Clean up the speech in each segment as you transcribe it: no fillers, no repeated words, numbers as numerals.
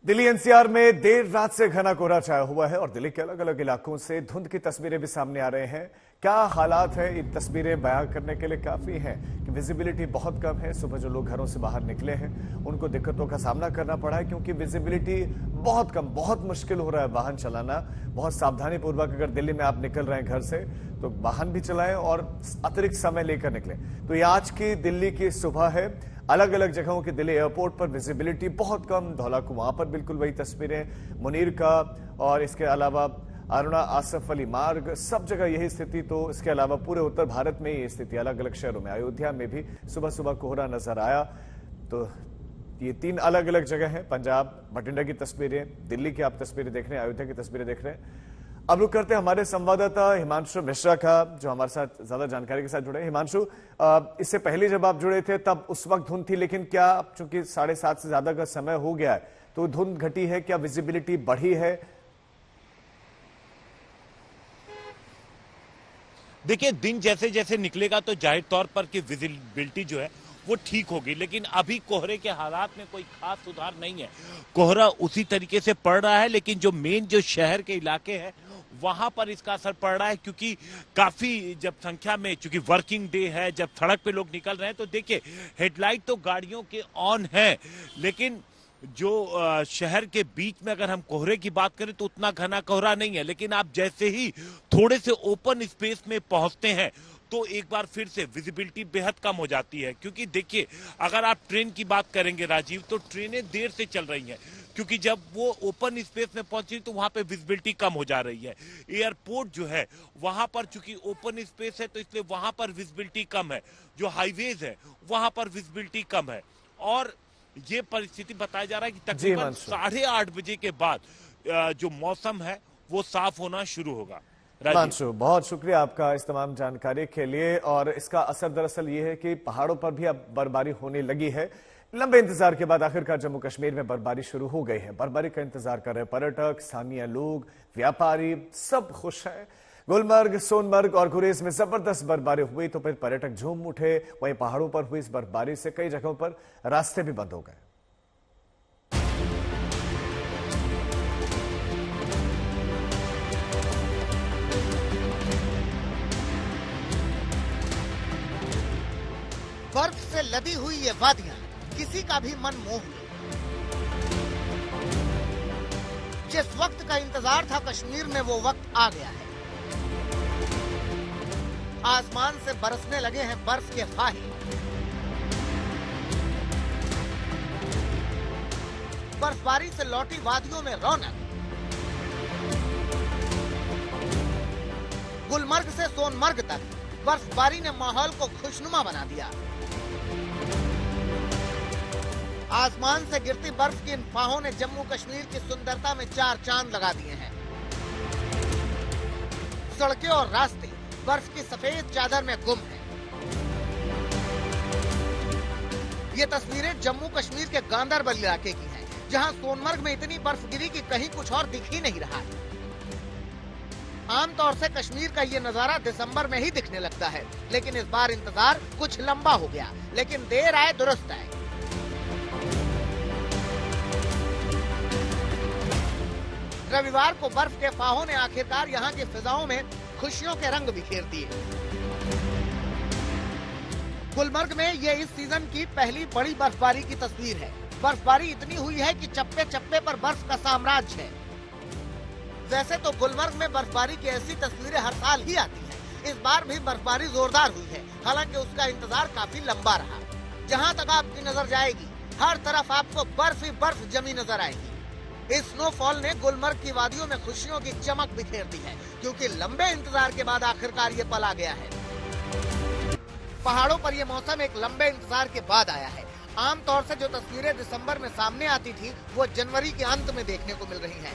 Delhi NCR में देर रात से घना कोहरा छाया हुआ है और दिल्ली के अलग अलग इलाकों से धुंध की तस्वीरें भी सामने आ रहे हैं। क्या हालात है, ये तस्वीरें बयां करने के लिए काफी हैं कि विजिबिलिटी बहुत कम है। सुबह जो लोग घरों से बाहर निकले हैं उनको दिक्कतों का सामना करना पड़ा है क्योंकि विजिबिलिटी बहुत कम, बहुत मुश्किल हो रहा है वाहन चलाना। बहुत सावधानी पूर्वक अगर दिल्ली में आप निकल रहे हैं घर से तो वाहन भी चलाएं और अतिरिक्त समय लेकर निकलें। तो ये आज की दिल्ली की सुबह है। अलग अलग जगहों की दिल्ली एयरपोर्ट पर विजिबिलिटी बहुत कम, धौला कुआं पर बिल्कुल वही तस्वीरें, मुनीर का और इसके अलावा अरुणा आसफ अली मार्ग, सब जगह यही स्थिति। तो इसके अलावा पूरे उत्तर भारत में ये स्थिति, अलग अलग शहरों में, अयोध्या में भी सुबह सुबह कोहरा नजर आया। तो ये 3 अलग अलग जगह हैं। पंजाब बठिंडा की तस्वीरें, दिल्ली की आप तस्वीरें देख रहे हैं, अयोध्या की तस्वीरें देख रहे हैं। अब रुक करते हैं हमारे संवाददाता हिमांशु मिश्रा का, जो हमारे साथ ज्यादा जानकारी के साथ जुड़े। हिमांशु, इससे पहले जब आप जुड़े थे तब उस वक्त धुंध थी, लेकिन क्या चूंकि 7:30 से ज्यादा का समय हो गया है तो धुंध घटी है, क्या विजिबिलिटी बढ़ी है? देखिए, दिन जैसे जैसे निकलेगा तो जाहिर तौर पर कि विजिबिलिटी जो है वो ठीक होगी, लेकिन अभी कोहरे के हालात में कोई खास सुधार नहीं है। कोहरा उसी तरीके से पड़ रहा है, लेकिन जो मेन जो शहर के इलाके हैं वहां पर इसका असर पड़ रहा है, क्योंकि काफी जब संख्या में, चूंकि वर्किंग डे है, जब सड़क पे लोग निकल रहे हैं तो देखिए हेडलाइट तो गाड़ियों के ऑन है, लेकिन जो शहर के बीच में अगर हम कोहरे की बात करें तो उतना घना कोहरा नहीं है। लेकिन आप जैसे ही थोड़े से ओपन स्पेस में पहुंचते हैं तो एक बार फिर से विजिबिलिटी बेहद कम हो जाती है। क्योंकि देखिए, अगर आप ट्रेन की बात करेंगे राजीव, तो ट्रेनें देर से चल रही हैं, क्योंकि जब वो ओपन स्पेस में पहुंची तो वहां पे विजिबिलिटी कम हो जा रही है। एयरपोर्ट जो है वहां पर चूंकि ओपन स्पेस है तो इसलिए वहां पर विजिबिलिटी कम है। जो हाईवेज है वहां पर विजिबिलिटी कम है, और ये परिस्थिति बताया जा रहा है कि तकरीबन 8:30 बजे के बाद जो मौसम है वो साफ होना शुरू होगा। हिमांशु, बहुत शुक्रिया आपका इस तमाम जानकारी के लिए। और इसका असर दरअसल ये है कि पहाड़ों पर भी अब बर्फबारी होने लगी है। लंबे इंतजार के बाद आखिरकार जम्मू कश्मीर में बर्फबारी शुरू हो गई है। बर्फबारी का इंतजार कर रहे पर्यटक, स्थानीय लोग, व्यापारी, सब खुश हैं। गुलमर्ग, सोनमर्ग और गुरेज में जबरदस्त बर्फबारी हुई तो फिर पर्यटक झूम उठे। वहीं पहाड़ों पर हुई इस बर्फबारी से कई जगहों पर रास्ते भी बंद हो गए। बर्फ से लदी हुई ये वादियां किसी का भी मन मोह ली। जिस वक्त का इंतजार था कश्मीर में वो वक्त आ गया है। आसमान से बरसने लगे हैं बर्फ के फाही। बर्फबारी से लौटी वादियों में रौनक। गुलमर्ग से सोनमर्ग तक बर्फबारी ने माहौल को खुशनुमा बना दिया। आसमान से गिरती बर्फ की इन फाहों ने जम्मू कश्मीर की सुंदरता में 4 चांद लगा दिए हैं। सड़कें और रास्ते बर्फ की सफेद चादर में गुम हैं। ये तस्वीरें जम्मू कश्मीर के गांदरबल इलाके की हैं, जहां सोनमर्ग में इतनी बर्फ गिरी कि कहीं कुछ और दिख ही नहीं रहा है। आमतौर से कश्मीर का ये नजारा दिसंबर में ही दिखने लगता है, लेकिन इस बार इंतजार कुछ लंबा हो गया। लेकिन देर आए दुरुस्त आए। रविवार को बर्फ के फाहों ने आखिरकार यहाँ की फिजाओं में खुशियों के रंग बिखेर दिए। गुलमर्ग में ये इस सीजन की पहली बड़ी बर्फबारी की तस्वीर है। बर्फबारी इतनी हुई है कि चप्पे चप्पे पर बर्फ का साम्राज्य है। वैसे तो गुलमर्ग में बर्फबारी की ऐसी तस्वीरें हर साल ही आती हैं। इस बार भी बर्फबारी जोरदार हुई है, हालांकि उसका इंतजार काफी लंबा रहा। जहां तक आपकी नजर जाएगी हर तरफ आपको बर्फ ही बर्फ जमी नजर आएगी। इस स्नोफॉल ने गुलमर्ग की वादियों में खुशियों की चमक बिखेर दी है, क्योंकि लंबे इंतजार के बाद आखिरकार ये पल आ गया है। पहाड़ों पर ये मौसम एक लंबे इंतजार के बाद आया है। आमतौर से जो तस्वीरें दिसंबर में सामने आती थी वो जनवरी के अंत में देखने को मिल रही हैं।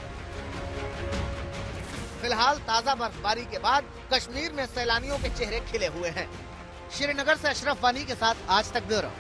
फिलहाल ताजा बर्फबारी के बाद कश्मीर में सैलानियों के चेहरे खिले हुए हैं। श्रीनगर से अशरफ वानी के साथ आज तक ब्यूरो।